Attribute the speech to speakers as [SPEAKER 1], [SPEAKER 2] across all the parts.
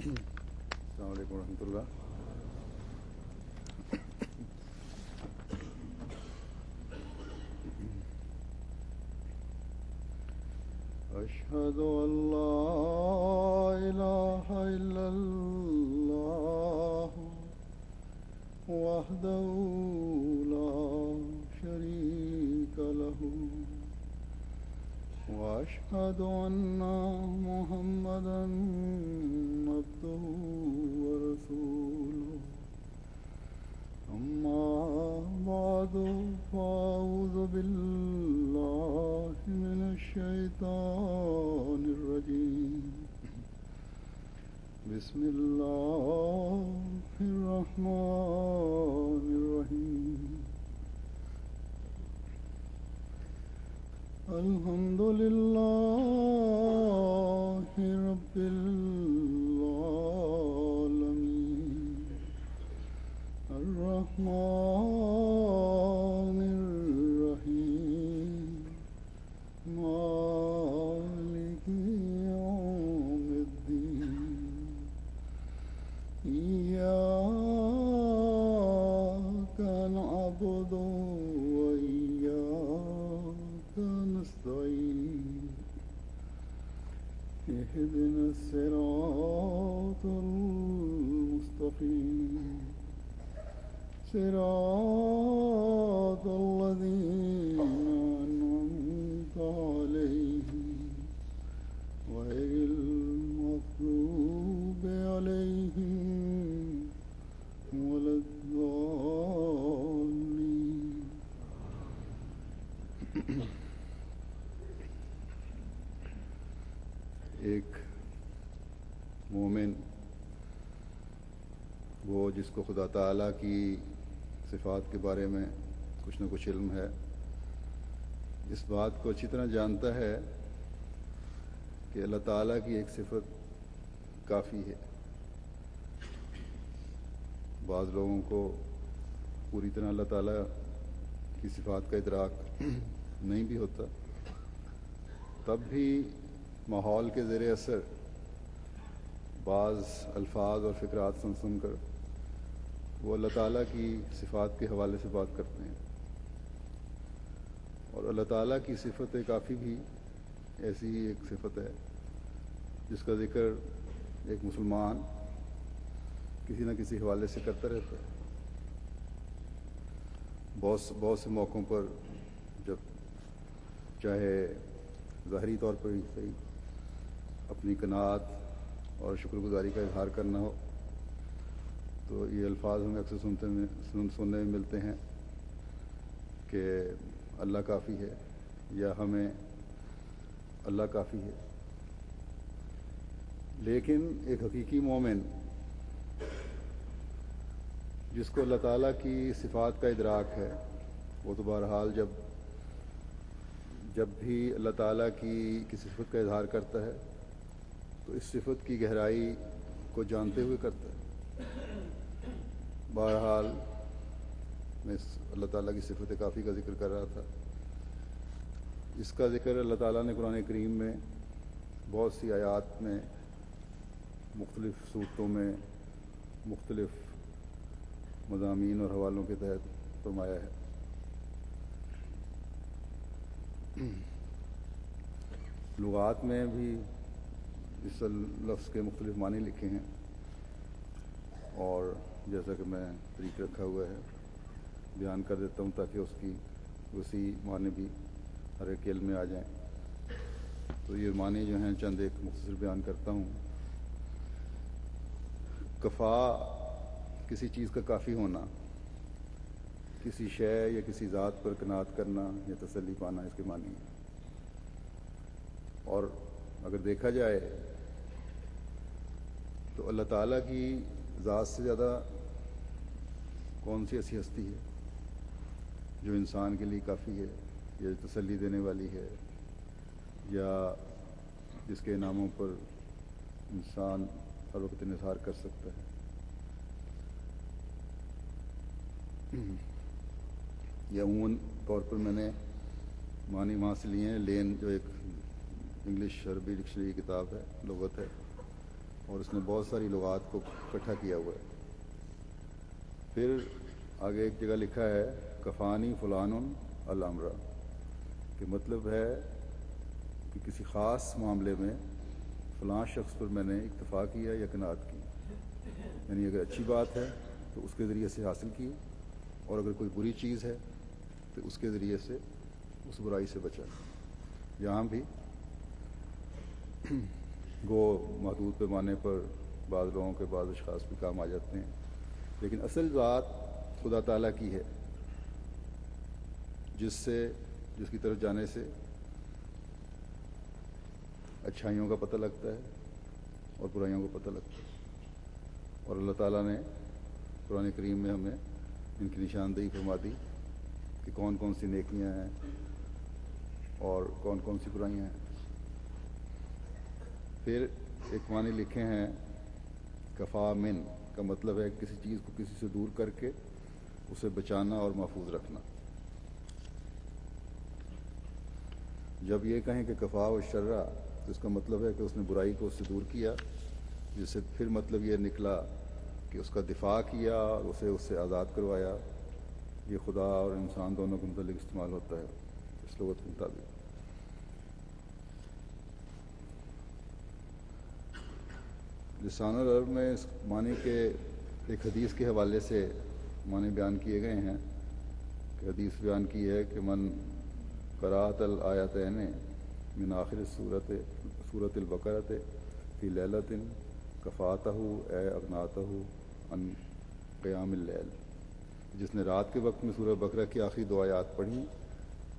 [SPEAKER 1] السلام علیکم ورحمۃ اللہ. اشہد ان لا الہ الا اللہ وحدہ لا شریک لہ واشہد ان محمدا عبدہ ورسولہ. اما بعد فاعوذ باللہ من الشیطان الرجیم. بسم اللہ الرحمن الرحیم. الحمد للہ رب العالمین الرحمن الرحیم مالک یوم الدین. ایاک نعبد وإیاک نستعین. اهدنا الصراط المستقیم صراط الذین أنعمت علیہم غیر المغضوب علیہم ولا الضالین. ایک مومن وہ جس کو خدا تعالیٰ کی صفات کے بارے میں کچھ نہ کچھ علم ہے، اس بات کو اچھی طرح جانتا ہے کہ اللہ تعالیٰ کی ایک صفت کافی ہے. بعض لوگوں کو پوری طرح اللہ تعالیٰ کی صفات کا ادراک نہیں بھی ہوتا، تب بھی ماحول کے زیر اثر بعض الفاظ اور فکرات سن کر وہ اللہ تعالیٰ کی صفات کے حوالے سے بات کرتے ہیں. اور اللہ تعالیٰ کی صفت کافی بھی ایسی ہی ایک صفت ہے جس کا ذکر ایک مسلمان کسی نہ کسی حوالے سے کرتا رہتا ہے. بہت سے موقعوں پر جب چاہے ظاہری طور پر ہی صحیح اپنی قناعت اور شکر گزاری کا اظہار کرنا ہو تو یہ الفاظ ہمیں اکثر سننے میں ملتے ہیں کہ اللہ کافی ہے یا ہمیں اللہ کافی ہے. لیکن ایک حقیقی مومن جس کو اللہ تعالیٰ کی صفات کا ادراک ہے وہ تو بہرحال جب بھی اللہ تعالیٰ کی کسی صفت کا اظہار کرتا ہے تو اس صفت کی گہرائی کو جانتے ہوئے کرتا ہے. بہرحال میں اللہ تعالیٰ کی صفت کافی کا ذکر کر رہا تھا. اس کا ذکر اللہ تعالیٰ نے قرآن کریم میں بہت سی آیات میں مختلف صورتوں میں مختلف مضامین اور حوالوں کے تحت فرمایا ہے. لغات میں بھی اس لفظ کے مختلف معنی لکھے ہیں اور جیسا کہ میں طریق رکھا ہوا ہے بیان کر دیتا ہوں تاکہ اس کی وسیع معنی بھی ہر ایک علم میں آ جائیں. تو یہ معنی جو ہیں چند ایک مختصر بیان کرتا ہوں. کفا کسی چیز کا کافی ہونا، کسی شے یا کسی ذات پر قناعت کرنا یا تسلی پانا اس کے معنی ہے. اور اگر دیکھا جائے تو اللہ تعالیٰ کی ذات سے زیادہ کون سی ایسی ہستی ہے جو انسان کے لیے کافی ہے یا تسلی دینے والی ہے یا جس کے ناموں پر انسان ہر وقت انحصار کر سکتا ہے. یا عموماً طور پر میں نے معنی وہاں سے لیے ہیں. لین جو ایک انگلش عربی ڈکشنری کتاب ہے، لغت ہے، اور اس نے بہت ساری لغات کو اکٹھا کیا ہوا ہے۔ پھر آگے ایک جگہ لکھا ہے کفانی فلان الامر، کہ مطلب ہے کہ کسی خاص معاملے میں فلاں شخص پر میں نے اکتفا کیا یا قناعت کی، یعنی اگر اچھی بات ہے تو اس کے ذریعے سے حاصل کی، اور اگر کوئی بری چیز ہے تو اس کے ذریعے سے اس برائی سے بچا۔ یہاں بھی گو محدود پیمانے پر بعض لوگوں کے بعض اشخاص بھی کام آ جاتے ہیں، لیکن اصل ذات خدا تعالیٰ کی ہے، جس کی طرف جانے سے اچھائیوں کا پتہ لگتا ہے اور برائیوں کا پتہ لگتا ہے۔ اور اللہ تعالیٰ نے قرآن کریم میں ہمیں ان کی نشاندہی فرما دی کہ کون کون سی نیکیاں ہیں اور کون کون سی برائیاں ہیں۔ پھر ایک معنی لکھے ہیں کفا من، کا مطلب ہے کسی چیز کو کسی سے دور کر کے اسے بچانا اور محفوظ رکھنا۔ جب یہ کہیں کہ کفا و شرع، تو اس کا مطلب ہے کہ اس نے برائی کو اس سے دور کیا، جس سے پھر مطلب یہ نکلا کہ اس کا دفاع کیا اور اسے اس سے آزاد کروایا۔ یہ خدا اور انسان دونوں کے متعلق استعمال ہوتا ہے اس لغت کے مطابق۔ لسان العرب میں اس معنی کے ایک حدیث کے حوالے سے معنی بیان کیے گئے ہیں کہ حدیث بیان کی ہے کہ من قرأت الآیتین من آخر سورۃ البقرۃ فی لیلۃ کفاتہ اے اغناتہ عن قیام اللیل، جس نے رات کے وقت میں سورہ بقرہ کی آخری 2 آیات پڑھی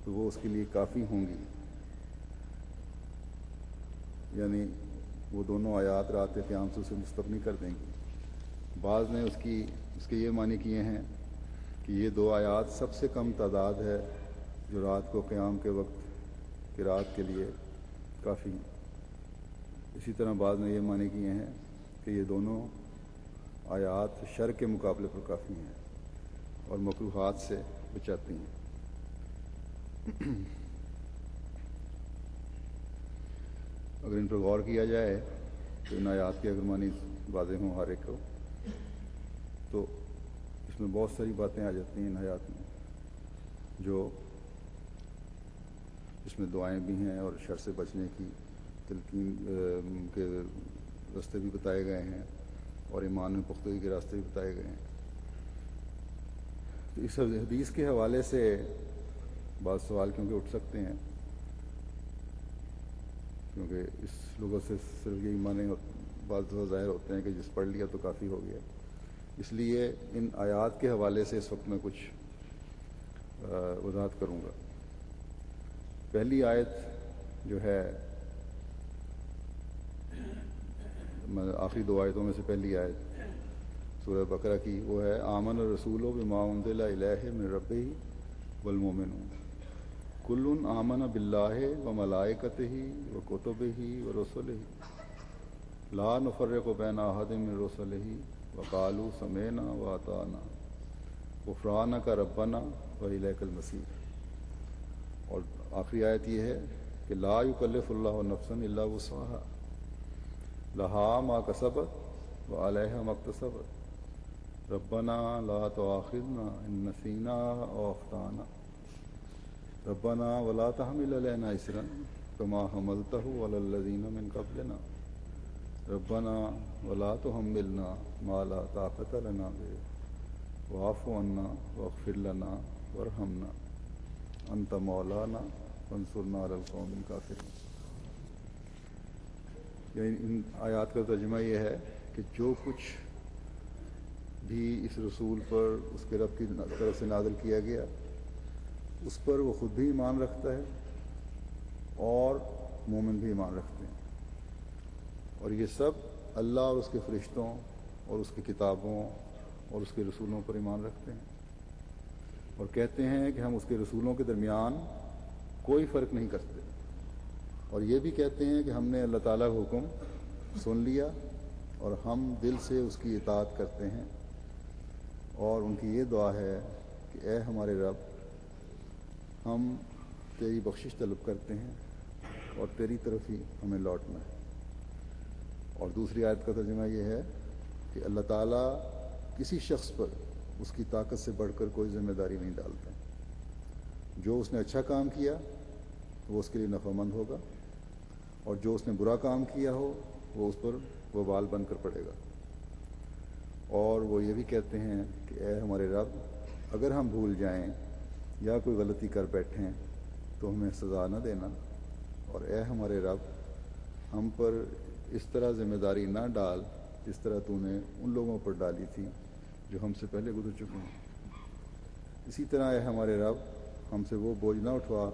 [SPEAKER 1] تو وہ اس کے لیے کافی ہوں گی، یعنی وہ دونوں آیات رات قیام سے اسے مستغنی کر دیں گی۔ بعض نے اس کے یہ معنی کیے ہیں کہ یہ 2 آیات سب سے کم تعداد ہے جو رات کو قیام کے وقت قرات کے لیے کافی ہیں۔ اسی طرح بعض نے یہ معنی کیے ہیں کہ یہ دونوں آیات شر کے مقابلے پر کافی ہیں اور مکروہات سے بچاتی ہیں۔ اگر ان پر غور کیا جائے تو ان آیات کے اگر معنی واضح ہوں ہر ایک کو، تو اس میں بہت ساری باتیں آ جاتی ہیں ان آیات میں، جو اس میں دعائیں بھی ہیں اور شر سے بچنے کی تلقین کے راستے بھی بتائے گئے ہیں اور ایمان میں پختگی کے راستے بھی بتائے گئے ہیں۔ تو اس حدیث کے حوالے سے بعض سوال کیونکہ اٹھ سکتے ہیں، کیونکہ اس لغت سے صرف یہی معنی بعض دفعہ ظاہر ہوتے ہیں کہ جس پڑھ لیا تو کافی ہو گیا، اس لیے ان آیات کے حوالے سے اس وقت میں کچھ وضاحت کروں گا۔ پہلی آیت جو ہے آخری 2 آیتوں میں سے پہلی آیت سورہ بقرہ کی، وہ ہے آمن الرسول بما انزل الیہ من ربہ والمؤمنون کل آمن باللہ وملائکتہ وکتبہ ورسلہ لا نفرق بین احد من رسلہ وقالوا سمعنا واطعنا غفرانک ربنا والیک المصیر۔ اور آخری آیت یہ ہے کہ لا یکلف اللہ نفسا الا وسعها لہا ما کسبت وعلیہا ما اکتسبت ربنا لا تؤاخذنا ان نسینا او اخطانا ربنا ولا تحمل علینا اصرا کما حملتہ علی الذین من قبلنا ربنا ولا تحملنا ما لا طاقت لنا به واعف عنا واغفر لنا وارحمنا انت مولانا فانصرنا علی القوم الکافرین۔ یعنی ان آیات کا ترجمہ یہ ہے کہ جو کچھ بھی اس رسول پر اس کے رب کی طرف سے نازل کیا گیا اس پر وہ خود بھی ایمان رکھتا ہے اور مومن بھی ایمان رکھتے ہیں، اور یہ سب اللہ اور اس کے فرشتوں اور اس کی کتابوں اور اس کے رسولوں پر ایمان رکھتے ہیں، اور کہتے ہیں کہ ہم اس کے رسولوں کے درمیان کوئی فرق نہیں کرتے، اور یہ بھی کہتے ہیں کہ ہم نے اللہ تعالیٰ کا حکم سن لیا اور ہم دل سے اس کی اطاعت کرتے ہیں، اور ان کی یہ دعا ہے کہ اے ہمارے رب، ہم تیری بخشش طلب کرتے ہیں اور تیری طرف ہی ہمیں لوٹنا ہے۔ اور دوسری آیت کا ترجمہ یہ ہے کہ اللہ تعالیٰ کسی شخص پر اس کی طاقت سے بڑھ کر کوئی ذمہ داری نہیں ڈالتا. جو اس نے اچھا کام کیا وہ اس کے لیے نفع مند ہوگا، اور جو اس نے برا کام کیا ہو وہ اس پر وبال بن کر پڑے گا. اور وہ یہ بھی کہتے ہیں کہ اے ہمارے رب، اگر ہم بھول جائیں یا کوئی غلطی کر بیٹھیں تو ہمیں سزا نہ دینا، اور اے ہمارے رب ہم پر اس طرح ذمہ داری نہ ڈال جس طرح تو نے ان لوگوں پر ڈالی تھی جو ہم سے پہلے گزر چکے ہیں. اسی طرح اے ہمارے رب ہم سے وہ بوجھ نہ اٹھوا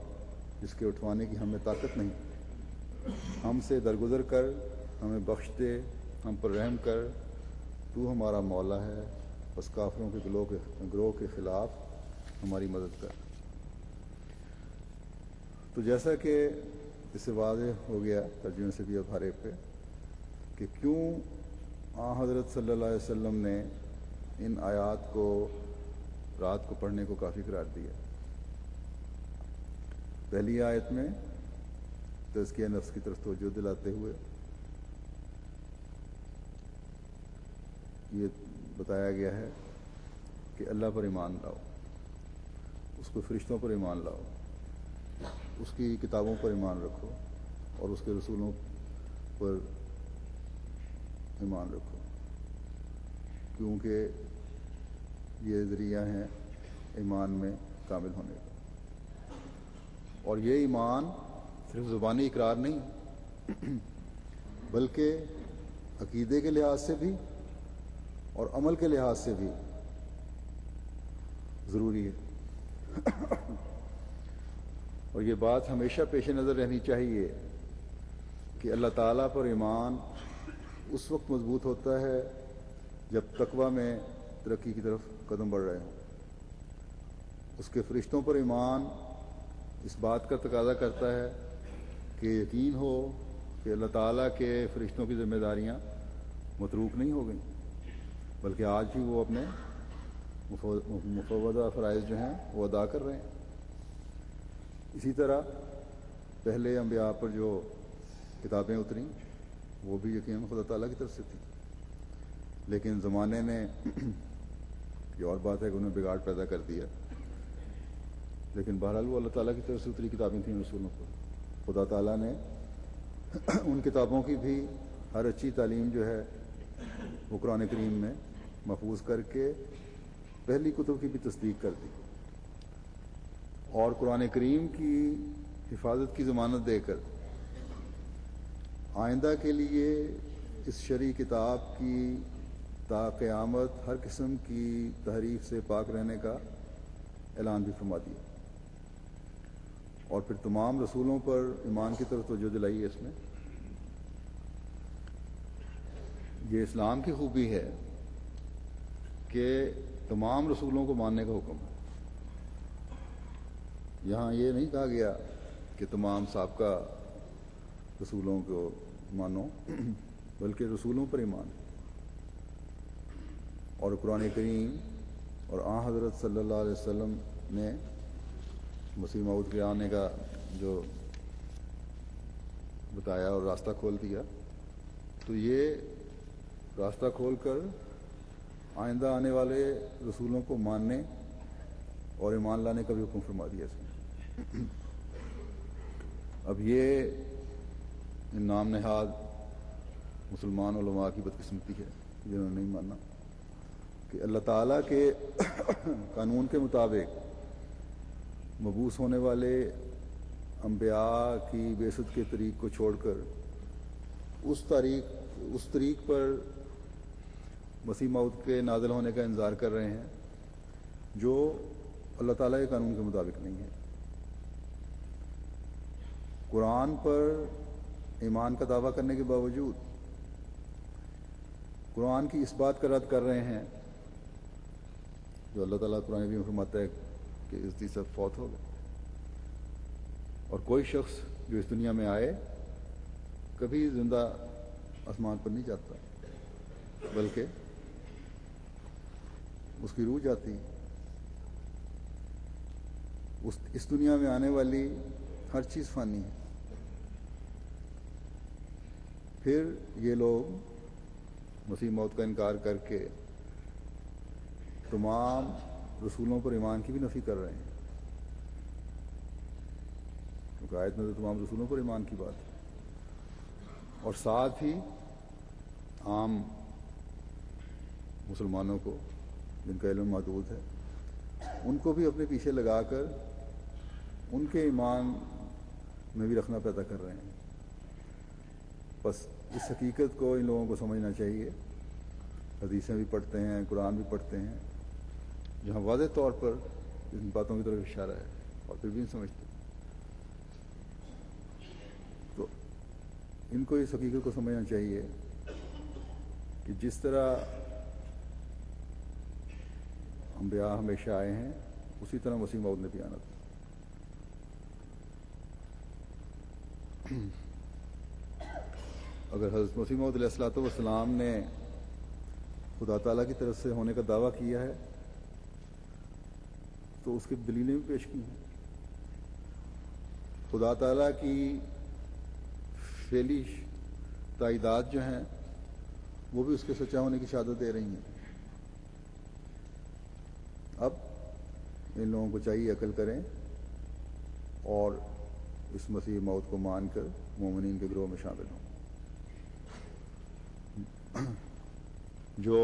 [SPEAKER 1] جس کے اٹھوانے کی ہمیں طاقت نہیں. ہم سے درگزر کر ہمیں بخش دے، ہم پر رحم کر، تو ہمارا مولا ہے، بس کافروں کے گروہ کے خلاف ہماری مدد کر. تو جیسا کہ اس سے واضح ہو گیا ترجمے سے بھی ابھارے پہ کہ کیوں حضرت صلی اللہ علیہ وسلم نے ان آیات کو رات کو پڑھنے کو کافی قرار دیا. پہلی آیت میں تزکیہ نفس کی طرف توجہ دلاتے ہوئے یہ بتایا گیا ہے کہ اللہ پر ایمان لاؤ، اس کو فرشتوں پر ایمان لاؤ، اس کی کتابوں پر ایمان رکھو اور اس کے رسولوں پر ایمان رکھو، کیونکہ یہ ذریعہ ہیں ایمان میں کامل ہونے کا. اور یہ ایمان صرف زبانی اقرار نہیں بلکہ عقیدے کے لحاظ سے بھی اور عمل کے لحاظ سے بھی ضروری ہے. اور یہ بات ہمیشہ پیش نظر رہنی چاہیے کہ اللہ تعالیٰ پر ایمان اس وقت مضبوط ہوتا ہے جب تقویٰ میں ترقی کی طرف قدم بڑھ رہے ہوں. اس کے فرشتوں پر ایمان اس بات کا تقاضا کرتا ہے کہ یقین ہو کہ اللہ تعالیٰ کے فرشتوں کی ذمہ داریاں متروک نہیں ہو گئیں، بلکہ آج بھی وہ اپنے مفوضہ فرائض جو ہیں وہ ادا کر رہے ہیں. اسی طرح پہلے انبیاء پر جو کتابیں اتریں وہ بھی یقیناً خدا تعالیٰ کی طرف سے تھی، لیکن زمانے نے یہ اور بات ہے کہ انہوں نے بگاڑ پیدا کر دیا. لیکن بہرحال وہ اللہ تعالیٰ کی طرف سے اتری کتابیں تھیں رسولوں پر. خدا تعالیٰ نے ان کتابوں کی بھی ہر اچھی تعلیم جو ہے وہ قرآن کریم میں محفوظ کر کے پہلی کتب کی بھی تصدیق کر دی، اور قرآن کریم کی حفاظت کی ضمانت دے کر آئندہ کے لیے اس شرعی کتاب کی تا قیامت ہر قسم کی تحریف سے پاک رہنے کا اعلان بھی فرما دیا. اور پھر تمام رسولوں پر ایمان کی طرف توجہ دلائی ہے. اس میں یہ اسلام کی خوبی ہے کہ تمام رسولوں کو ماننے کا حکم ہے. یہاں یہ نہیں کہا گیا کہ تمام سابقہ رسولوں کو مانو، بلکہ رسولوں پر ایمان ہے. اور قرآن کریم اور حضرت صلی اللہ علیہ وسلم نے مسیح موعود کے آنے کا جو بتایا اور راستہ کھول دیا، تو یہ راستہ کھول کر آئندہ آنے والے رسولوں کو ماننے اور ایمان لانے کا بھی حکم فرما دیا اس میں. اب یہ نام نہاد مسلمان علماء کی بدقسمتی ہے جنہوں نے نہیں مانا کہ اللہ تعالیٰ کے قانون کے مطابق مبعوث ہونے والے انبیاء کی بعثت کے طریق کو چھوڑ کر اس طریق پر مسیح موعود کے نازل ہونے کا انتظار کر رہے ہیں جو اللہ تعالیٰ کے قانون کے مطابق نہیں ہے. قرآن پر ایمان کا دعویٰ کرنے کے باوجود قرآن کی اس بات کا رد کر رہے ہیں جو اللہ تعالیٰ قرآن بھی فرماتا ہے کہ عزتی سب فوت ہو گئے، اور کوئی شخص جو اس دنیا میں آئے کبھی زندہ آسمان پر نہیں جاتا، بلکہ اس کی روح جاتی. اس دنیا میں آنے والی ہر چیز فانی ہے. پھر یہ لوگ مسیح موت کا انکار کر کے تمام رسولوں پر ایمان کی بھی نفی کر رہے ہیں، کیونکہ آیت میں تو تمام رسولوں پر ایمان کی بات ہے، اور ساتھ ہی عام مسلمانوں کو جن کا علم محدود ہے ان کو بھی اپنے پیچھے لگا کر ان کے ایمان میں بھی رکھنا پیدا کر رہے ہیں۔ بس اس حقیقت کو ان لوگوں کو سمجھنا چاہیے۔ حدیثیں بھی پڑھتے ہیں، قرآن بھی پڑھتے ہیں، جہاں واضح طور پر ان باتوں کی طرف اشارہ ہے، اور پھر بھی نہیں سمجھتے۔ تو ان کو اس حقیقت کو سمجھنا چاہیے کہ جس طرح انبیاء ہمیشہ آئے ہیں اسی طرح مسیح موعود نے بھی آنا تھا۔ اگر حضرت مسیح موعود علیہ الصلوۃ والسلام نے خدا تعالیٰ کی طرف سے ہونے کا دعویٰ کیا ہے تو اس کی دلیلیں بھی پیش کی ہیں۔ خدا تعالیٰ کی فعلی تائیدات جو ہیں وہ بھی اس کے سچا ہونے کی شہادت دے رہی ہیں۔ اب ان لوگوں کو چاہیے عقل کریں اور اس مسیح موت کو مان کر مومنین کے گروہ میں شامل ہوں، جو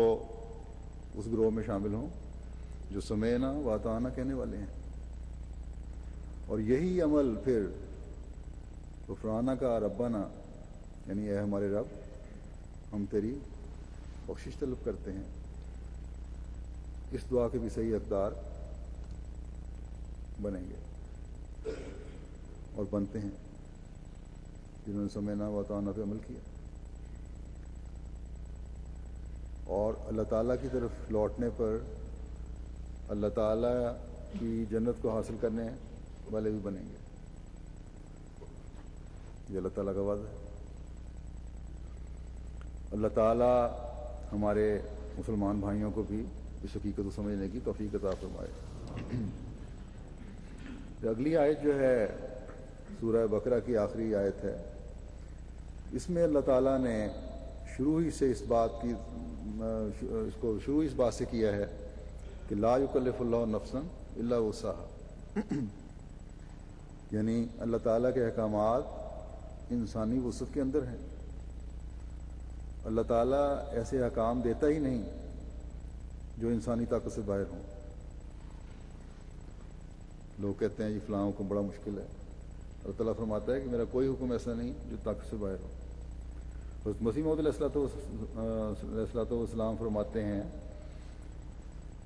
[SPEAKER 1] اس گروہ میں شامل ہوں جو سمینا واتانا کہنے والے ہیں، اور یہی عمل پھر غفرانہ کا ربنا، یعنی اے ہمارے رب ہم تیری بخشش طلب کرتے ہیں، اس دعا کے بھی صحیح حقدار بنیں گے اور بنتے ہیں جنہوں نے سمینا واتانا پہ عمل کیا۔ اور اللہ تعالیٰ کی طرف لوٹنے پر اللہ تعالیٰ کی جنت کو حاصل کرنے والے بھی بنیں گے، یہ اللہ تعالیٰ کا وعدہ ہے۔ اللہ تعالیٰ ہمارے مسلمان بھائیوں کو بھی اس حقیقت کو سمجھنے کی توفیق عطا فرمائے۔ اگلی آیت جو ہے سورہ بقرہ کی آخری آیت ہے، اس میں اللہ تعالیٰ نے شروع ہی سے اس بات سے کیا ہے کہ لا یکلف اللہ نفسا الا وسعها، یعنی اللہ تعالیٰ کے احکامات انسانی وسعت کے اندر ہیں۔ اللہ تعالیٰ ایسے احکام دیتا ہی نہیں جو انسانی طاقت سے باہر ہوں۔ لوگ کہتے ہیں یہ فلاں حکم بڑا مشکل ہے، اللہ تعالیٰ فرماتا ہے کہ میرا کوئی حکم ایسا نہیں جو طاقت سے باہر ہو۔ حضرت مسیح موعود علیہ الصلوۃ والسلام فرماتے ہیں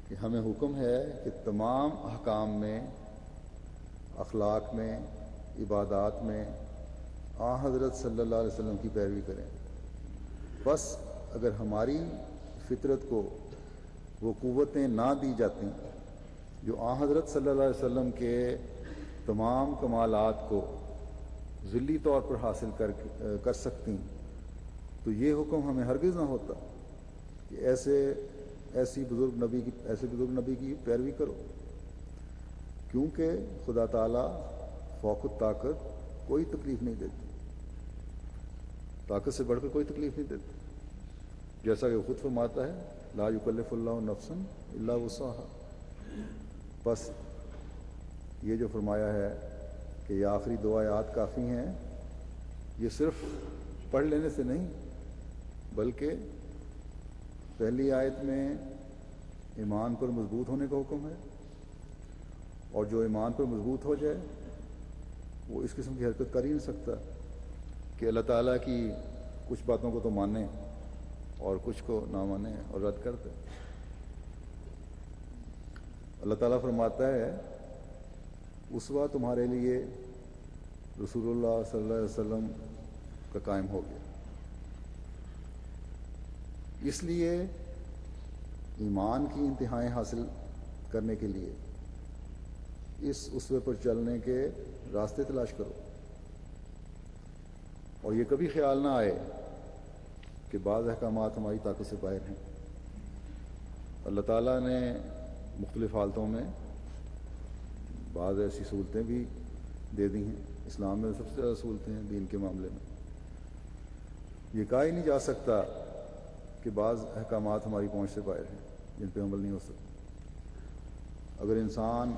[SPEAKER 1] کہ ہمیں حکم ہے کہ تمام احکام میں، اخلاق میں، عبادات میں آن حضرت صلی اللہ علیہ وسلم کی پیروی کریں۔ بس اگر ہماری فطرت کو وہ قوتیں نہ دی جاتی جو آن حضرت صلی اللہ علیہ وسلم کے تمام کمالات کو ذلی طور پر حاصل کر سکتی، تو یہ حکم ہمیں ہرگز نہ ہوتا کہ ایسے بزرگ نبی کی پیروی کرو، کیونکہ خدا تعالیٰ فوق الطاقت کوئی تکلیف نہیں دیتی، طاقت سے بڑھ کر کوئی تکلیف نہیں دیتی، جیسا کہ وہ خود فرماتا ہے لا یکلف اللہ نفسا الا وسعها۔ بس یہ جو فرمایا ہے کہ یہ آخری دو آیات کافی ہیں، یہ صرف پڑھ لینے سے نہیں، بلکہ پہلی آیت میں ایمان پر مضبوط ہونے کا حکم ہے، اور جو ایمان پر مضبوط ہو جائے وہ اس قسم کی حرکت کر ہی نہیں سکتا کہ اللہ تعالیٰ کی کچھ باتوں کو تو مانے اور کچھ کو نہ مانے اور رد کر دے۔ اللہ تعالیٰ فرماتا ہے اسوہ تمہارے لیے رسول اللہ صلی اللہ علیہ وسلم کا قائم ہو گیا، اس لیے ایمان کی انتہائیں حاصل کرنے کے لیے اس اسوے پر چلنے کے راستے تلاش کرو، اور یہ کبھی خیال نہ آئے کہ بعض احکامات ہماری طاقت سے باہر ہیں۔ اللہ تعالیٰ نے مختلف حالتوں میں بعض ایسی سہولتیں بھی دے دی ہیں، اسلام میں سب سے زیادہ سہولتیں ہیں دین کے معاملے میں، یہ کہا ہی نہیں جا سکتا کہ بعض احکامات ہماری پہنچ سے باہر ہیں جن پہ عمل نہیں ہو سکتا۔ اگر انسان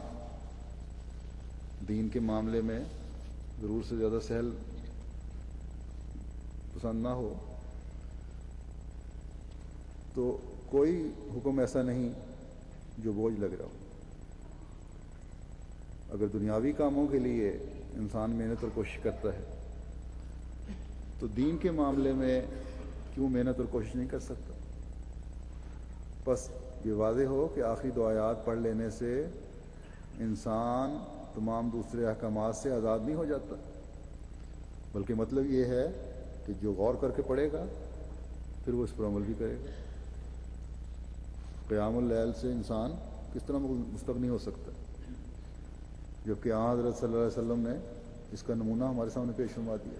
[SPEAKER 1] دین کے معاملے میں ضرور سے زیادہ سہل پسند نہ ہو تو کوئی حکم ایسا نہیں جو بوجھ لگ رہا ہو۔ اگر دنیاوی کاموں کے لیے انسان محنت اور کوشش کرتا ہے تو دین کے معاملے میں کیوں محنت اور کوشش نہیں کر سکتا؟ بس یہ واضح ہو کہ آخری 2 آیات پڑھ لینے سے انسان تمام دوسرے احکامات سے آزاد نہیں ہو جاتا، بلکہ مطلب یہ ہے کہ جو غور کر کے پڑھے گا پھر وہ اس پر عمل بھی کرے گا۔ قیام اللیل سے انسان کس طرح مستغنی ہو سکتا ہے، جبکہ حضرت صلی اللہ علیہ وسلم نے اس کا نمونہ ہمارے سامنے پیش فرما دیا،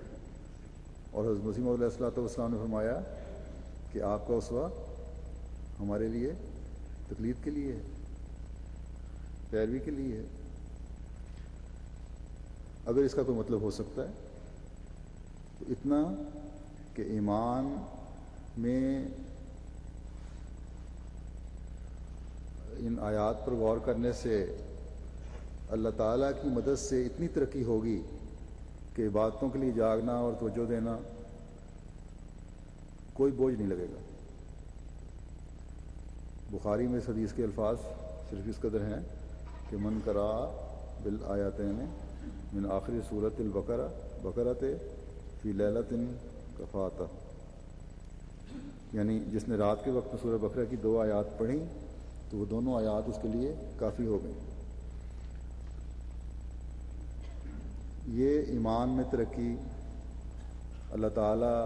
[SPEAKER 1] اور حضرت مسیح موعود علیہ السلام نے فرمایا کہ آپ کا اسوہ ہمارے لیے تقلید کے لیے ہے، پیروی کے لیے ہے۔ اگر اس کا کوئی مطلب ہو سکتا ہے تو اتنا کہ ایمان میں ان آیات پر غور کرنے سے اللہ تعالیٰ کی مدد سے اتنی ترقی ہوگی کہ عبادتوں کے لیے جاگنا اور توجہ دینا کوئی بوجھ نہیں لگے گا۔ بخاری میں اس حدیث کے الفاظ صرف اس قدر ہیں کہ من قرأ بالآیاتین من آخری سورۃ البقرۃ فی لیلۃ کفاتہ، یعنی جس نے رات کے وقت میں سورہ بقرہ کی 2 آیات پڑھیں تو وہ دونوں آیات اس کے لیے کافی ہو گئیں۔ یہ ایمان میں ترقی، اللہ تعالیٰ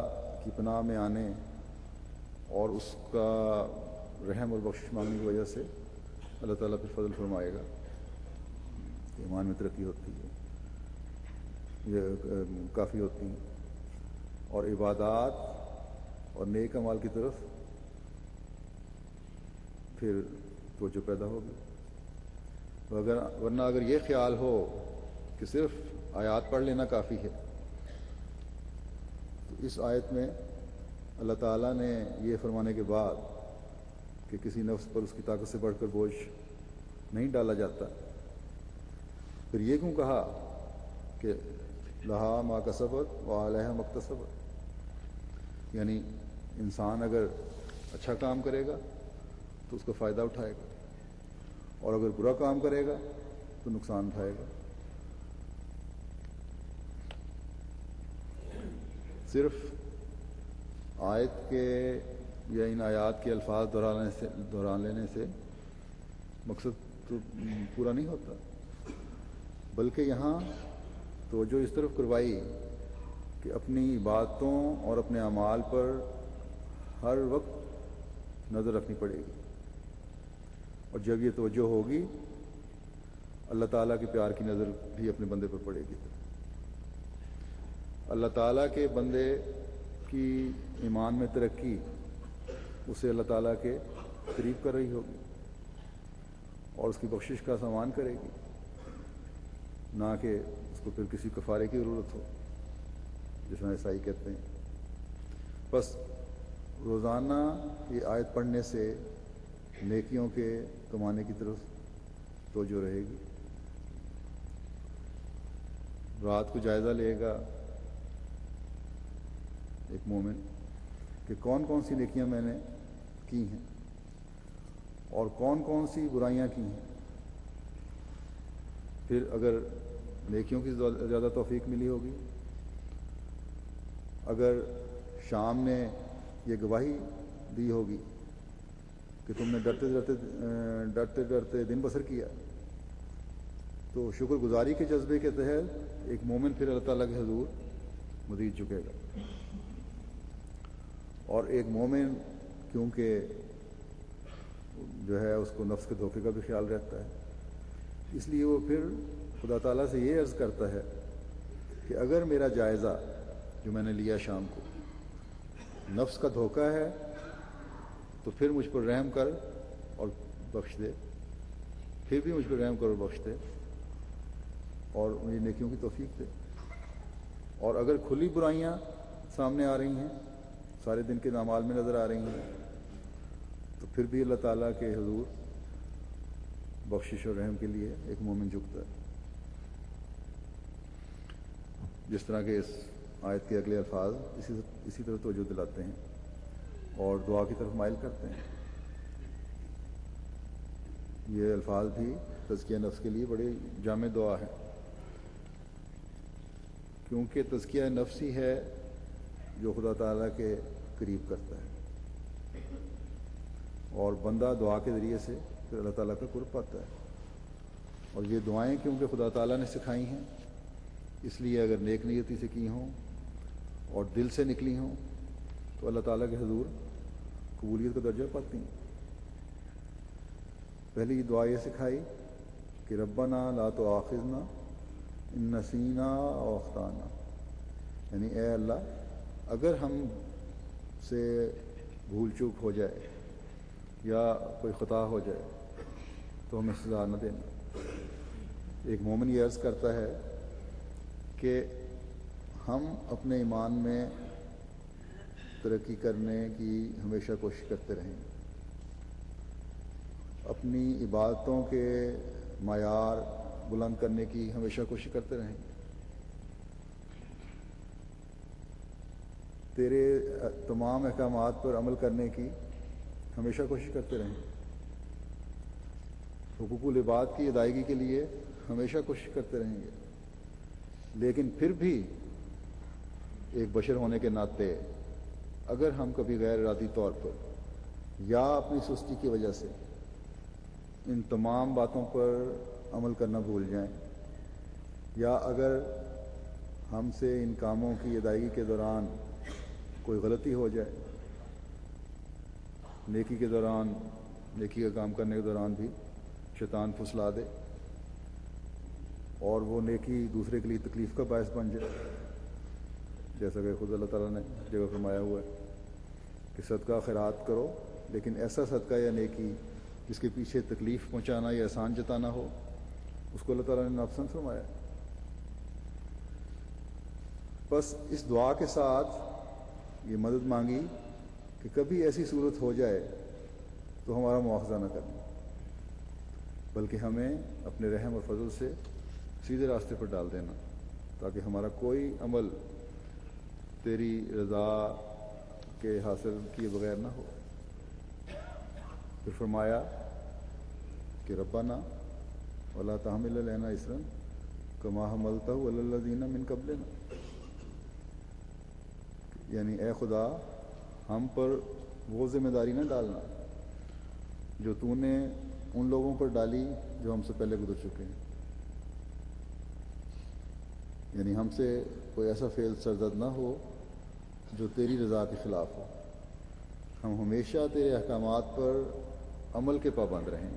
[SPEAKER 1] کی پناہ میں آنے اور اس کا رحم اور بخشش مانگنے کی وجہ سے اللہ تعالیٰ پھر فضل فرمائے گا، ایمان میں ترقی ہوتی ہے، یہ کافی ہوتی ہیں، اور عبادات اور نیک اعمال کی طرف پھر توجہ پیدا ہوگی۔ ورنہ اگر یہ خیال ہو کہ صرف آیات پڑھ لینا کافی ہے تو اس آیت میں اللہ تعالیٰ نے یہ فرمانے کے بعد کہ کسی نفس پر اس کی طاقت سے بڑھ کر بوجھ نہیں ڈالا جاتا، پھر یہ کیوں کہا کہ لہا ما کسبت وعلیہا ما اکتسبت؟ یعنی انسان اگر اچھا کام کرے گا تو اس کا فائدہ اٹھائے گا، اور اگر برا کام کرے گا تو نقصان اٹھائے گا۔ صرف آیت کے یا ان آیات کے الفاظ دہرا لینے سے مقصد تو پورا نہیں ہوتا، بلکہ یہاں توجہ اس طرف کروائی کہ اپنی باتوں اور اپنے اعمال پر ہر وقت نظر رکھنی پڑے گی، اور جب یہ توجہ ہوگی اللہ تعالیٰ کے پیار کی نظر بھی اپنے بندے پر پڑے گی۔ اللہ تعالیٰ کے بندے کی ایمان میں ترقی اسے اللہ تعالیٰ کے قریب کر رہی ہوگی اور اس کی بخشش کا سامان کرے گی، نہ کہ اس کو پھر کسی کفارے کی ضرورت ہو، جس میں عیسائی کہتے ہیں۔ بس روزانہ یہ آیت پڑھنے سے نیکیوں کے کمانے کی طرف توجہ رہے گی۔ رات کو جائزہ لے گا ایک مومن کہ کون کون سی نیکیاں میں نے کی ہیں اور کون کون سی برائیاں کی ہیں۔ پھر اگر نیکیوں کی زیادہ توفیق ملی ہوگی، اگر شام نے یہ گواہی دی ہوگی کہ تم نے ڈرتے ڈرتے دن بسر کیا، تو شکر گزاری کے جذبے کے تحت ایک مومن پھر اللہ تعالیٰ کے حضور مزید جھکے گا۔ اور ایک مومن کیونکہ جو ہے اس کو نفس کے دھوکے کا بھی خیال رہتا ہے، اس لیے وہ پھر خدا تعالیٰ سے یہ عرض کرتا ہے کہ اگر میرا جائزہ جو میں نے لیا شام کو نفس کا دھوکہ ہے تو پھر مجھ پر رحم کر اور بخش دے، پھر بھی مجھ پر رحم کر اور بخش دے اور مجھے نیکیوں کی توفیق دے۔ اور اگر کھلی برائیاں سامنے آ رہی ہیں سارے دن کے اعمال میں نظر آ رہی ہیں، تو پھر بھی اللہ تعالیٰ کے حضور بخشش اور رحم کے لیے ایک مومن جھکتا ہے. جس طرح کہ اس آیت کے اگلے الفاظ اسی طرح توجہ دلاتے ہیں اور دعا کی طرف مائل کرتے ہیں. یہ الفاظ بھی تزکیہ نفس کے لیے بڑی جامع دعا ہے، کیونکہ تزکیہ نفس ہی ہے جو خدا تعالیٰ کے قریب کرتا ہے، اور بندہ دعا کے ذریعے سے پھر اللہ تعالیٰ کا قرب پاتا ہے. اور یہ دعائیں کیونکہ خدا تعالیٰ نے سکھائی ہیں، اس لیے اگر نیک نیتی سے کی ہوں اور دل سے نکلی ہوں تو اللہ تعالیٰ کے حضور قبولیت کا درجہ پاتی ہیں. پہلی دعا یہ سکھائی کہ ربنا لا تؤاخذنا ان نسینا او اخطانا، یعنی اے اللہ اگر ہم سے بھول چوک ہو جائے یا کوئی خطا ہو جائے تو ہمیں سزا نہ دینا. ایک مومن یہ عرض کرتا ہے کہ ہم اپنے ایمان میں ترقی کرنے کی ہمیشہ کوشش کرتے رہیں، اپنی عبادتوں کے معیار بلند کرنے کی ہمیشہ کوشش کرتے رہیں، تیرے تمام احکامات پر عمل کرنے کی ہمیشہ کوشش کرتے رہیں، حقوق العباد کی ادائیگی کے لیے ہمیشہ کوشش کرتے رہیں گے. لیکن پھر بھی ایک بشر ہونے کے ناطے اگر ہم کبھی غیر ارادی طور پر یا اپنی سستی کی وجہ سے ان تمام باتوں پر عمل کرنا بھول جائیں، یا اگر ہم سے ان کاموں کی ادائیگی کے دوران کوئی غلطی ہو جائے، نیکی کے دوران، نیکی کا کام کرنے کے دوران بھی شیطان پھسلا دے اور وہ نیکی دوسرے کے لیے تکلیف کا باعث بن جائے، جیسا کہ خود اللہ تعالیٰ نے جگہ فرمایا ہوا ہے کہ صدقہ خیرات کرو لیکن ایسا صدقہ یا نیکی جس کے پیچھے تکلیف پہنچانا یا احسان جتانا ہو، اس کو اللہ تعالیٰ نے ناپسند فرمایا. بس اس دعا کے ساتھ یہ مدد مانگی کہ کبھی ایسی صورت ہو جائے تو ہمارا مواخذہ نہ کرنا، بلکہ ہمیں اپنے رحم اور فضل سے سیدھے راستے پر ڈال دینا، تاکہ ہمارا کوئی عمل تیری رضا کے حاصل کیے بغیر نہ ہو. پھر فرمایا کہ ربنا ولا تحمل علینا اصرا کما حملتہ علی الذین من قبلنا، یعنی اے خدا ہم پر وہ ذمہ داری نہ ڈالنا جو تو نے ان لوگوں پر ڈالی جو ہم سے پہلے گزر چکے ہیں. یعنی ہم سے کوئی ایسا فعل سرزد نہ ہو جو تیری رضا کے خلاف ہو. ہم ہمیشہ تیرے احکامات پر عمل کے پابند رہیں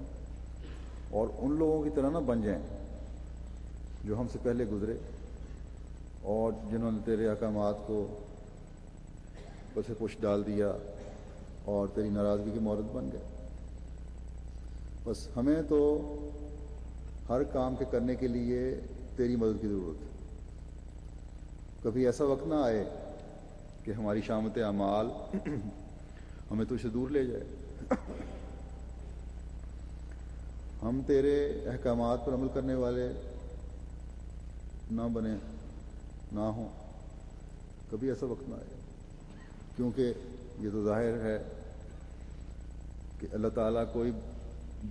[SPEAKER 1] اور ان لوگوں کی طرح نہ بن جائیں جو ہم سے پہلے گزرے اور جنہوں نے تیرے احکامات کو پس پش ڈال دیا اور تیری ناراضگی کی مورد بن گئے. بس ہمیں تو ہر کام کے کرنے کے لیے تیری مدد کی ضرورت ہے. کبھی ایسا وقت نہ آئے کہ ہماری شامت اعمال ہمیں تجھ سے دور لے جائے، ہم تیرے احکامات پر عمل کرنے والے نہ بنے، نہ ہوں. کبھی ایسا وقت نہ آئے، کیونکہ یہ تو ظاہر ہے کہ اللہ تعالیٰ کوئی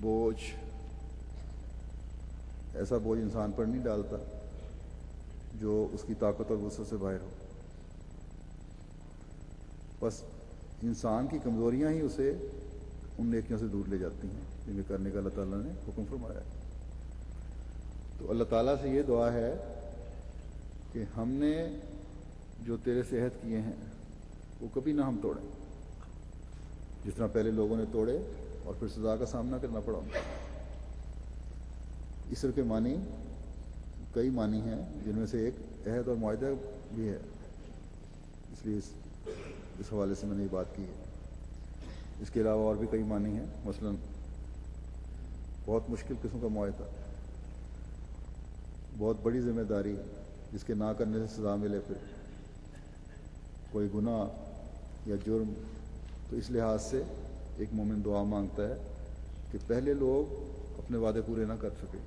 [SPEAKER 1] بوجھ، ایسا بوجھ انسان پر نہیں ڈالتا جو اس کی طاقت اور وسعت سے باہر ہو. بس انسان کی کمزوریاں ہی اسے ان نیکیوں سے دور لے جاتی ہیں جن کے کرنے کا اللہ تعالیٰ نے حکم فرمایا ہے. تو اللہ تعالیٰ سے یہ دعا ہے کہ ہم نے جو تیرے سے عہد کیے ہیں وہ کبھی نہ ہم توڑیں، جس طرح پہلے لوگوں نے توڑے اور پھر سزا کا سامنا کرنا پڑا. اسر کے معنی کئی معنی ہیں، جن میں سے ایک عہد اور معاہدہ بھی ہے، اس لیے اس حوالے سے میں نے یہ بات کی ہے. اس کے علاوہ اور بھی کئی معنی ہیں، مثلا بہت مشکل قسم کا معاہدہ، بہت بڑی ذمہ داری جس کے نہ کرنے سے سزا ملے، پھر کوئی گناہ یا جرم، تو اس لحاظ سے ایک مومن دعا مانگتا ہے کہ پہلے لوگ اپنے وعدے پورے نہ کر سکے،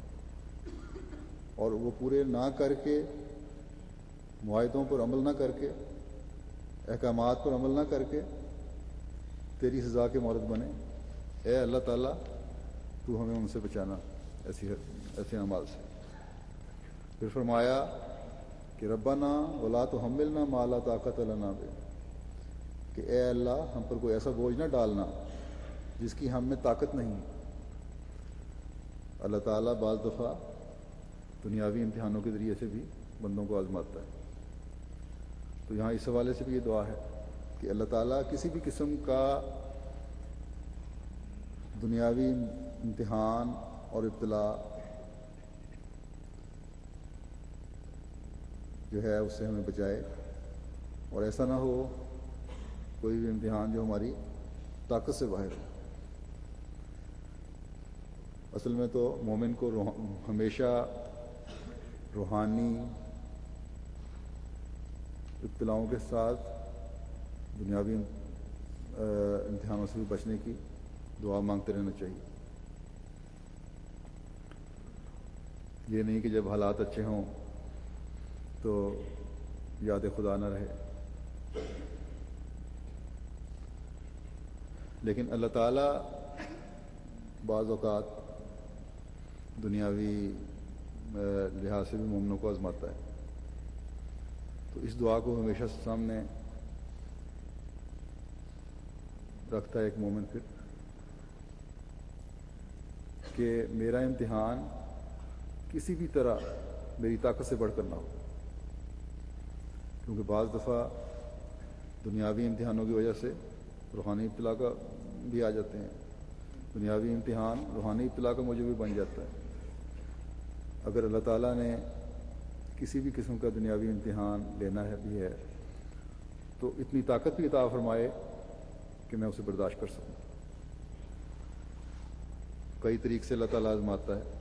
[SPEAKER 1] اور وہ پورے نہ کر کے، معاہدوں پر عمل نہ کر کے، احکامات پر عمل نہ کر کے تیری سزا کے مورد بنے، اے اللہ تعالیٰ تو ہمیں ان سے بچانا، ایسے اعمال سے۔ پھر فرمایا کہ ربنا ولا تحملنا ما لا طاقت لنا بہ، کہ اے اللہ ہم پر کوئی ایسا بوجھ نہ ڈالنا جس کی ہم میں طاقت نہیں۔ اللہ تعالیٰ بعض دفعہ دنیاوی امتحانوں کے ذریعے سے بھی بندوں کو آزماتا ہے، تو یہاں اس حوالے سے بھی یہ دعا ہے کہ اللہ تعالیٰ کسی بھی قسم کا دنیاوی امتحان اور ابتلا جو ہے اس سے ہمیں بچائے، اور ایسا نہ ہو کوئی بھی امتحان جو ہماری طاقت سے باہر ہو۔ اصل میں تو مومن کو ہمیشہ روحانی ابتلاؤں کے ساتھ دنیاوی امتحانوں سے بھی بچنے کی دعا مانگتے رہنا چاہیے۔ یہ نہیں کہ جب حالات اچھے ہوں تو یاد خدا نہ رہے، لیکن اللہ تعالیٰ بعض اوقات دنیاوی لحاظ سے بھی مومنوں کو آزماتا ہے، تو اس دعا کو ہمیشہ سامنے رکھتا ہے ایک مومن پھر، کہ میرا امتحان کسی بھی طرح میری طاقت سے بڑھ کر نہ ہو، کیونکہ بعض دفعہ دنیاوی امتحانوں کی وجہ سے روحانی ابتلا کا بھی آ جاتے ہیں، دنیاوی امتحان روحانی ابتلا کا موجب بھی بن جاتا ہے۔ اگر اللہ تعالیٰ نے کسی بھی قسم کا دنیاوی امتحان لینا ہے بھی ہے تو اتنی طاقت بھی عطا فرمائے کہ میں اسے برداشت کر سکوں۔ کئی طریق سے اللہ تعالیٰ آزماتا ہے،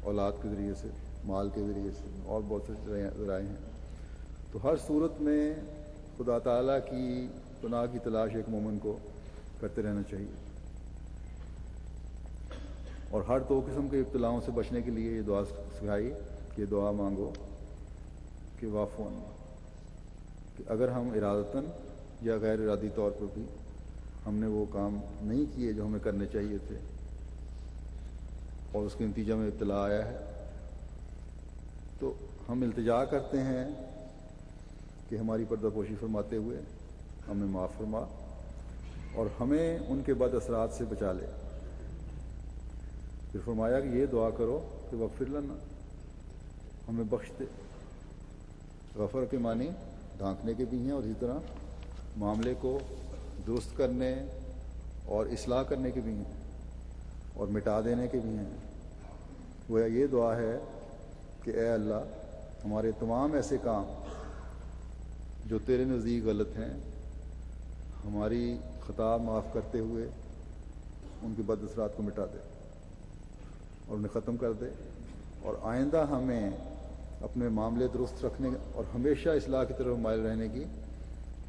[SPEAKER 1] اولاد کے ذریعے سے، مال کے ذریعے سے، اور بہت سے ذرائع ہیں، تو ہر صورت میں خدا تعالیٰ کی پناہ کی تلاش ایک مومن کو کرتے رہنا چاہیے، اور ہر دو قسم کے ابتلاؤں سے بچنے کے لیے یہ دعا سکھائی کہ دعا مانگو کہ واعف عنا، کہ اگر ہم ارادتاً یا غیر ارادی طور پر بھی ہم نے وہ کام نہیں کیے جو ہمیں کرنے چاہیے تھے اور اس کے نتیجہ میں ابتلا آیا ہے، تو ہم التجا کرتے ہیں کہ ہماری پردہ پوشی فرماتے ہوئے ہمیں معاف فرما اور ہمیں ان کے بد اثرات سے بچا لے۔ پھر فرمایا کہ یہ دعا کرو کہ وغفر لنا، ہمیں بخش دے۔ غفر کے معنی ڈھانکنے کے بھی ہیں، اور اسی طرح معاملے کو درست کرنے اور اصلاح کرنے کے بھی ہیں، اور مٹا دینے کے بھی ہیں۔ گویا یہ دعا ہے کہ اے اللہ ہمارے تمام ایسے کام جو تیرے نزدیک غلط ہیں ہماری خطا معاف کرتے ہوئے ان کے بد اثرات کو مٹا دے اور انہیں ختم کر دے، اور آئندہ ہمیں اپنے معاملے درست رکھنے اور ہمیشہ اصلاح کی طرف مائل رہنے کی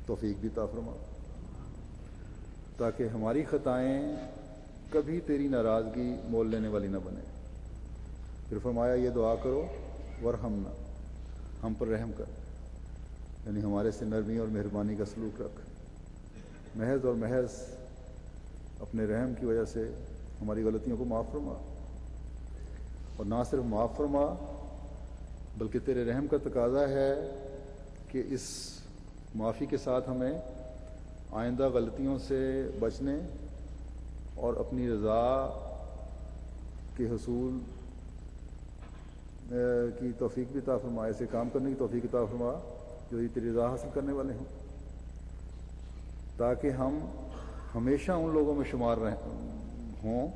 [SPEAKER 1] توفیق بھی عطا فرما، تاکہ ہماری خطائیں کبھی تیری ناراضگی مول لینے والی نہ بنے۔ پھر فرمایا یہ دعا کرو ورحمنا، ہم پر رحم کر، یعنی ہمارے سے نرمی اور مہربانی کا سلوک رکھ، محض اور محض اپنے رحم کی وجہ سے ہماری غلطیوں کو معاف فرما، اور نہ صرف معاف فرما بلکہ تیرے رحم کا تقاضا ہے کہ اس معافی کے ساتھ ہمیں آئندہ غلطیوں سے بچنے اور اپنی رضا کے حصول کی توفیق بھی عطا فرما، ایسے کام کرنے کی توفیق عطا فرما جو یہ تیری رضا حاصل کرنے والے ہوں، تاکہ ہم ہمیشہ ان لوگوں میں شمار ہوں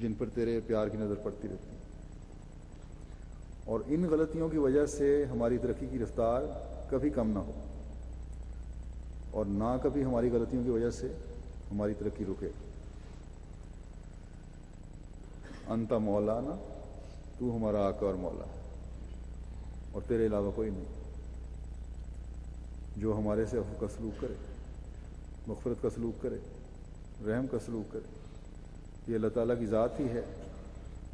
[SPEAKER 1] جن پر تیرے پیار کی نظر پڑتی رہتی ہے، اور ان غلطیوں کی وجہ سے ہماری ترقی کی رفتار کبھی کم نہ ہو، اور نہ کبھی ہماری غلطیوں کی وجہ سے ہماری ترقی رکے۔ انت مولانا، تو ہمارا آقا اور مولا ہے، اور تیرے علاوہ کوئی نہیں۔ جو ہمارے سے عفو کا سلوک کرے، مغفرت کا سلوک کرے، رحم کا سلوک کرے۔ یہ اللہ تعالیٰ کی ذات ہی ہے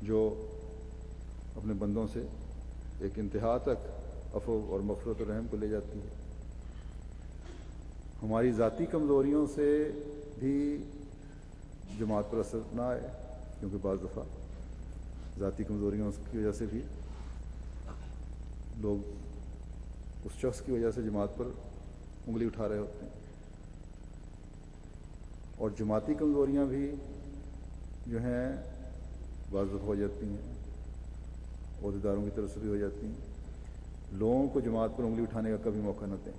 [SPEAKER 1] جو اپنے بندوں سے ایک انتہا تک عفو اور مغفرت و رحم کو لے جاتی ہے۔ ہماری ذاتی کمزوریوں سے بھی جماعت پر اثر نہ آئے، کیونکہ بعض دفعہ ذاتی کمزوریوں کی وجہ سے بھی لوگ اس شخص کی وجہ سے جماعت پر انگلی اٹھا رہے ہوتے ہیں، اور جماعتی کمزوریاں بھی جو ہیں بعض دفعہ ہو جاتی ہیں، عہدیداروں کی طرف سے بھی ہو جاتی ہیں۔ لوگوں کو جماعت پر انگلی اٹھانے کا کبھی موقع نہ دیں۔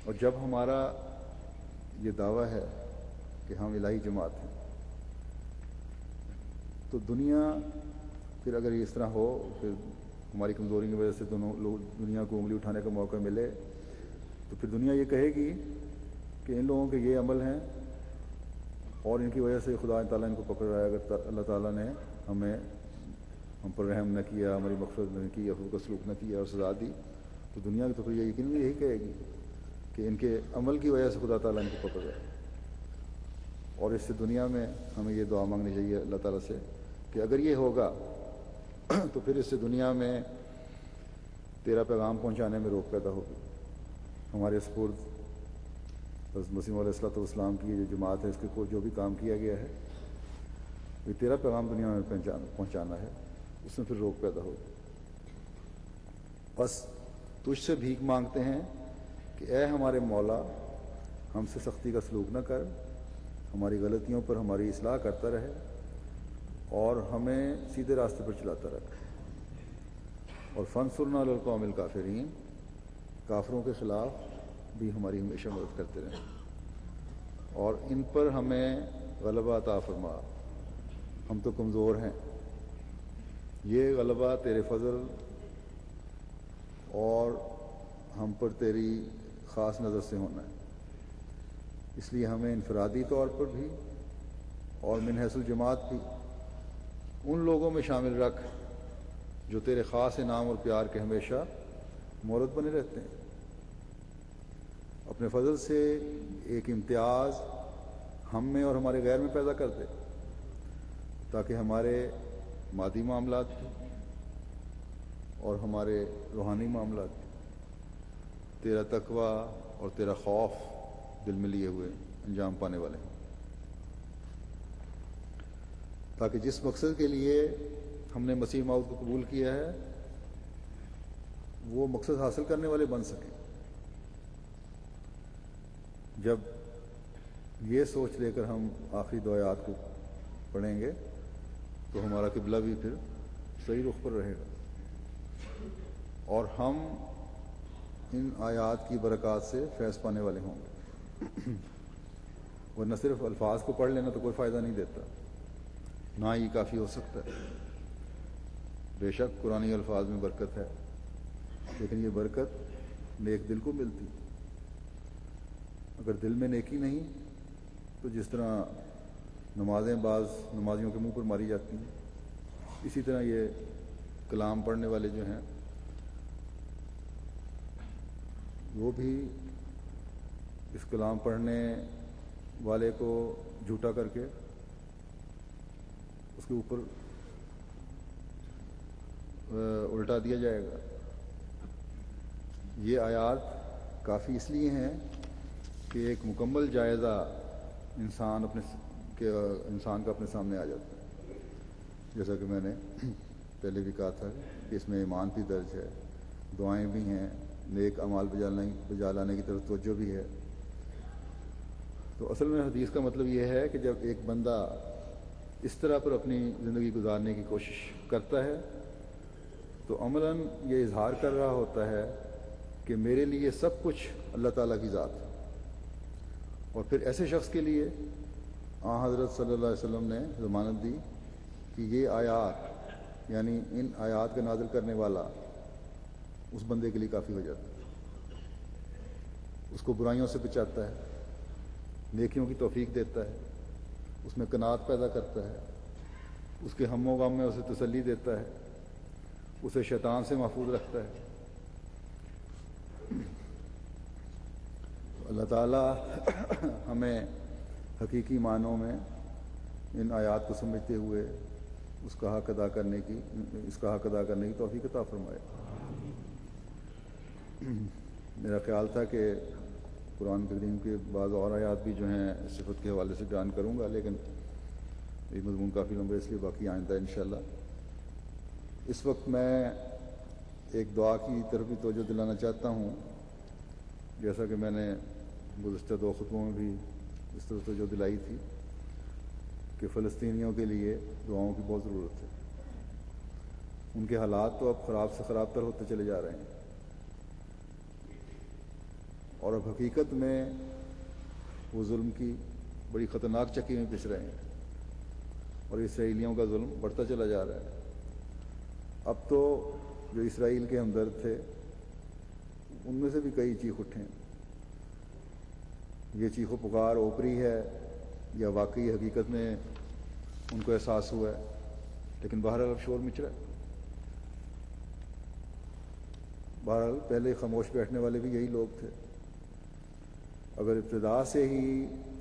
[SPEAKER 1] اور جب ہمارا یہ دعویٰ ہے کہ ہم الہی جماعت ہیں، تو دنیا پھر اگر اس طرح ہو، پھر ہماری کمزوری کی وجہ سے دنیا کو انگلی اٹھانے کا موقع ملے، تو پھر دنیا یہ کہے گی کہ ان لوگوں کے یہ عمل ہیں اور ان کی وجہ سے خدا تعالیٰ ان کو پکڑ رہا ہے۔ اگر اللہ تعالیٰ نے ہم پر رحم نہ کیا، ہماری مغفرت نہ کی، عفو کا سلوک نہ کیا اور سزا دی، تو دنیا تو پھر یہ یقین یہی کہے گی کہ ان کے عمل کی وجہ سے خدا تعالیٰ ان کو پکڑ رہا ہے۔ اور اس سے دنیا میں ہمیں یہ دعا مانگنی چاہیے اللہ تعالیٰ سے کہ اگر یہ ہوگا تو پھر اس سے دنیا میں تیرا پیغام پہنچانے میں روک پیدا ہوگی۔ ہمارے سپرد حضرت مسیح علیہ الصلوۃ والسلام کی یہ جو جماعت ہے، اس کے جو بھی کام کیا گیا ہے، یہ تیرا پیغام دنیا میں پہنچانا ہے، اس میں پھر روک پیدا ہوگی۔ بس تجھ سے بھیک مانگتے ہیں کہ اے ہمارے مولا، ہم سے سختی کا سلوک نہ کر، ہماری غلطیوں پر ہماری اصلاح کرتا رہے اور ہمیں سیدھے راستے پر چلاتا رہے، اور فانصرنا علی القوم الکافرین، کافروں کے خلاف بھی ہماری ہمیشہ مدد کرتے رہیں، اور ان پر ہمیں غلبہ عطا فرما، ہم تو کمزور ہیں، یہ غلبہ تیرے فضل اور ہم پر تیری خاص نظر سے ہونا ہے، اس لیے ہمیں انفرادی طور پر بھی اور من حیث الجماعت بھی ان لوگوں میں شامل رکھ جو تیرے خاص انعام اور پیار کے ہمیشہ مورد بنے رہتے ہیں۔ اپنے فضل سے ایک امتیاز ہم میں اور ہمارے غیر میں پیدا کر دے، تاکہ ہمارے مادی معاملات بھی اور ہمارے روحانی معاملات بھی تیرا تقوی اور تیرا خوف دل میں لیے ہوئے انجام پانے والے ہیں، تاکہ جس مقصد کے لیے ہم نے مسیح موعود کو قبول کیا ہے وہ مقصد حاصل کرنے والے بن سکیں۔ جب یہ سوچ لے کر ہم آخری دو آیات کو پڑھیں گے تو ہمارا قبلہ بھی پھر صحیح رخ پر رہے گا، اور ہم ان آیات کی برکات سے فیض پانے والے ہوں گے۔ ورنہ صرف الفاظ کو پڑھ لینا تو کوئی فائدہ نہیں دیتا، نہ ہی کافی ہو سکتا ہے۔ بے شک قرآنی الفاظ میں برکت ہے، لیکن یہ برکت نیک دل کو ملتی۔ اگر دل میں نیکی نہیں تو جس طرح نمازیں بعض نمازیوں کے منہ پر ماری جاتی ہیں، اسی طرح یہ کلام پڑھنے والے جو ہیں وہ بھی اس کلام پڑھنے والے کو جھوٹا کر کے اس کے اوپر الٹا دیا جائے گا۔ یہ آیات کافی اس لیے ہیں کہ ایک مکمل جائزہ انسان کا اپنے سامنے آ جاتا ہے، جیسا کہ میں نے پہلے بھی کہا تھا کہ اس میں ایمان بھی درج ہے، دعائیں بھی ہیں، نیک اعمال بجا لانے کی طرف توجہ بھی ہے۔ تو اصل میں حدیث کا مطلب یہ ہے کہ جب ایک بندہ اس طرح پر اپنی زندگی گزارنے کی کوشش کرتا ہے تو عملاً یہ اظہار کر رہا ہوتا ہے کہ میرے لیے سب کچھ اللہ تعالیٰ کی ذات ہے۔ اور پھر ایسے شخص کے لیے حضرت صلی اللہ علیہ وسلم نے ضمانت دی کہ یہ آیات، یعنی ان آیات کا نازل کرنے والا اس بندے کے لیے کافی ہو جاتا ہے، اس کو برائیوں سے بچاتا ہے، نیکیوں کی توفیق دیتا ہے، اس میں قناعت پیدا کرتا ہے، اس کے ہم و غم میں اسے تسلی دیتا ہے، اسے شیطان سے محفوظ رکھتا ہے۔ اللہ تعالیٰ ہمیں حقیقی معنوں میں ان آیات کو سمجھتے ہوئے اس کا حق ادا کرنے کی توفیق عطا فرمائے۔ میرا خیال تھا کہ قرآن کریم کے بعض اور آیات بھی جو ہیں صفت کے حوالے سے بیان کروں گا، لیکن یہ مضمون کافی لمبا ہے، اس لیے باقی آئندہ انشاءاللہ۔ اس وقت میں ایک دعا کی طرف بھی توجہ دلانا چاہتا ہوں، جیسا کہ میں نے گزشتہ 2 خطبوں میں بھی اس طرح توجہ دلائی تھی کہ فلسطینیوں کے لیے دعاؤں کی بہت ضرورت ہے۔ ان کے حالات تو اب خراب سے خراب تر ہوتے چلے جا رہے ہیں، اور اب حقیقت میں وہ ظلم کی بڑی خطرناک چکی میں پس رہے ہیں، اور اسرائیلیوں کا ظلم بڑھتا چلا جا رہا ہے۔ اب تو جو اسرائیل کے ہمدرد تھے ان میں سے بھی کئی چیخ اٹھے ہیں۔ یہ چیخ و پکار اوپری ہے یا واقعی حقیقت میں ان کو احساس ہوا ہے، لیکن بہرحال اب شور مچ رہا ہے۔ بہرحال پہلے خاموش بیٹھنے والے بھی یہی لوگ تھے۔ اگر ابتدا سے ہی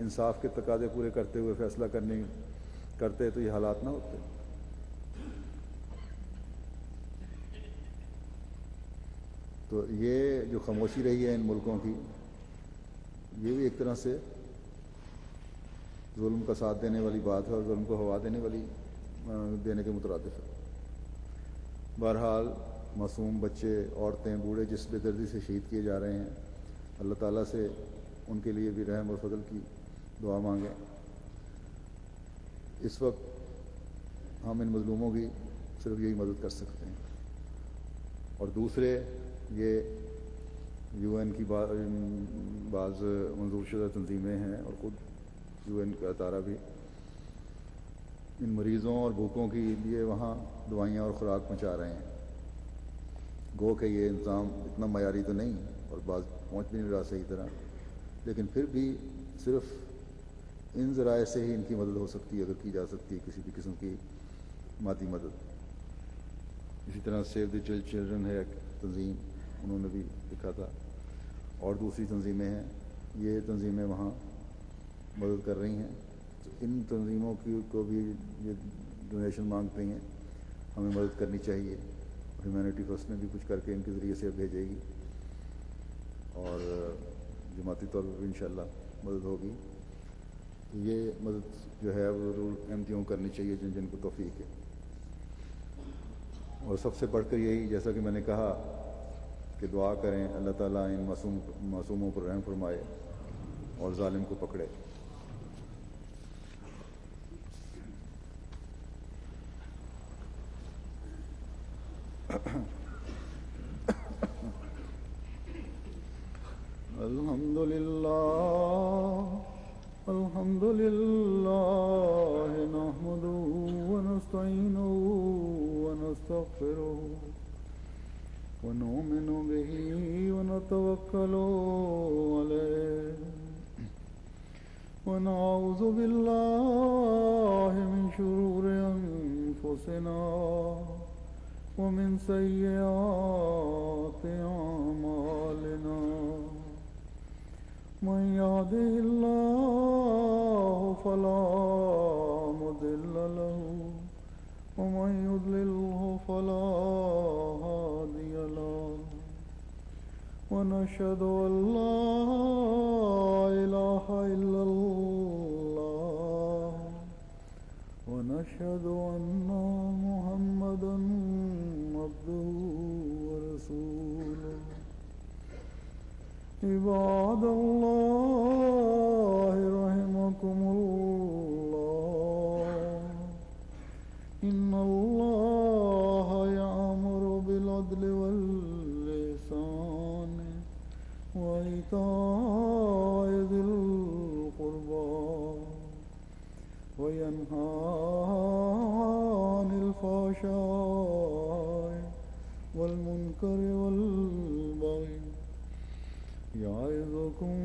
[SPEAKER 1] انصاف کے تقاضے پورے کرتے ہوئے فیصلہ کرتے تو یہ حالات نہ ہوتے۔ تو یہ جو خاموشی رہی ہے ان ملکوں کی، یہ بھی ایک طرح سے ظلم کا ساتھ دینے والی بات ہے اور ظلم کو ہوا دینے کے مترادف ہے۔ بہرحال معصوم بچے، عورتیں، بوڑھے جس بے دردی سے شہید کیے جا رہے ہیں، اللہ تعالیٰ سے ان کے لیے بھی رحم اور فضل کی دعا مانگیں۔ اس وقت ہم ان مظلوموں کی صرف یہی مدد کر سکتے ہیں، اور دوسرے یہ UN کی بعض منظور شدہ تنظیمیں ہیں اور خود UN کا ادارہ بھی ان مریضوں اور بھوکوں کے لیے وہاں دوائیاں اور خوراک پہنچا رہے ہیں۔ گو کہ یہ انتظام اتنا معیاری تو نہیں اور بعض پہنچ بھی نہیں رہا صحیح طرح، لیکن پھر بھی صرف ان ذرائع سے ہی ان کی مدد ہو سکتی ہے، اگر کی جا سکتی ہے کسی بھی قسم کی مادی مدد۔ اسی طرح سیو دی چلڈرن ہے ایک تنظیم، انہوں نے بھی لکھا تھا، اور دوسری تنظیمیں ہیں، یہ تنظیمیں وہاں مدد کر رہی ہیں۔ تو ان تنظیموں کو بھی یہ ڈونیشن مانگ رہی ہیں، ہمیں مدد کرنی چاہیے۔ ہیومینٹی فرسٹ نے بھی کچھ کر کے ان کے ذریعے سے بھیجے گی، اور جماعتی طور پر بھی انشاءاللہ مدد ہوگی۔ تو یہ مدد جو ہے وہ ضرور احمدیوں کرنی چاہیے جن کو توفیق ہے، اور سب سے بڑھ کر یہی، جیسا کہ میں نے کہا کہ دعا کریں اللہ تعالیٰ ان معصوموں پر رحم فرمائے اور ظالم کو پکڑے۔ الحمد للہ نحمده ونستعینه ونستغفره ونؤمن به ونتوکل علیہ ونعوذ باللہ من شرور انفسنا ومن سیئات اعمالنا، من يهده الله فلا مضل له ومن يضلله فلا هادي له، ونشهد أن لا إله إلا الله ونشهد أن محمدا عبده ورسوله۔ عباد الله رحمكم الله، إن الله يأمر بالعدل والإحسان وإيتاء ذي القربى وينهى عن الفحشاء والمنكر والبغي يعظكم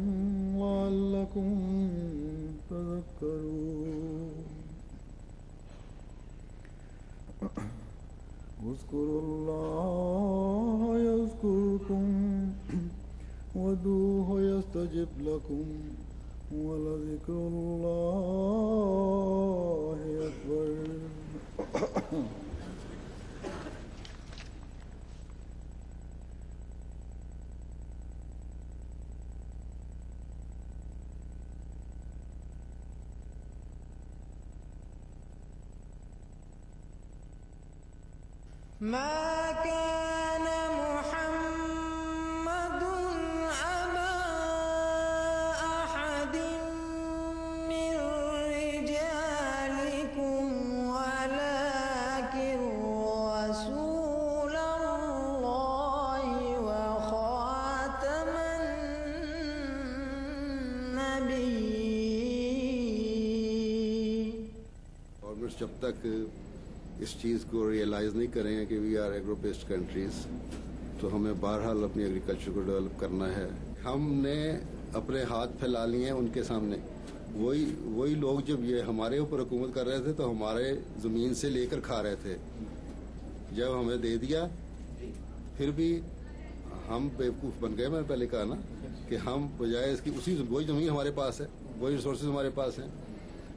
[SPEAKER 1] لعلكم تذكرون۔ اذكروا الله يذكركم وادعوه يستجب لكم ولذكر الله أكبر.
[SPEAKER 2] ما كان محمد أبا أحد من رجالكم ولكن رسول الله وخاتم النبيين.
[SPEAKER 3] اور جب تک اس چیز کو ریئلائز نہیں کریں کہ we are agro based countries تو ہمیں بہرحال اپنی ایگریکلچر کو ڈیولپ کرنا ہے. ہم نے اپنے ہاتھ پھیلا لیے ہیں ان کے سامنے. وہی لوگ جب یہ ہمارے اوپر حکومت کر رہے تھے تو ہمارے زمین سے لے کر کھا رہے تھے. جب ہمیں دے دیا پھر بھی ہم بیوقوف بن گئے. میں نے پہلے کہا نا کہ ہم بجائے اس کی وہی زمین ہمارے پاس ہے, وہی ریسورسز ہمارے پاس ہیں,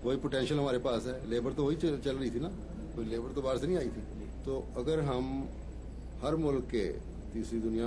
[SPEAKER 3] وہی پوٹینشیل ہمارے پاس ہے. لیبر تو وہی چل رہی تھی نا, کوئی لیبر تو باہر سے نہیں آئی تھی. تو اگر ہم ہر ملک کے تیسری دنیا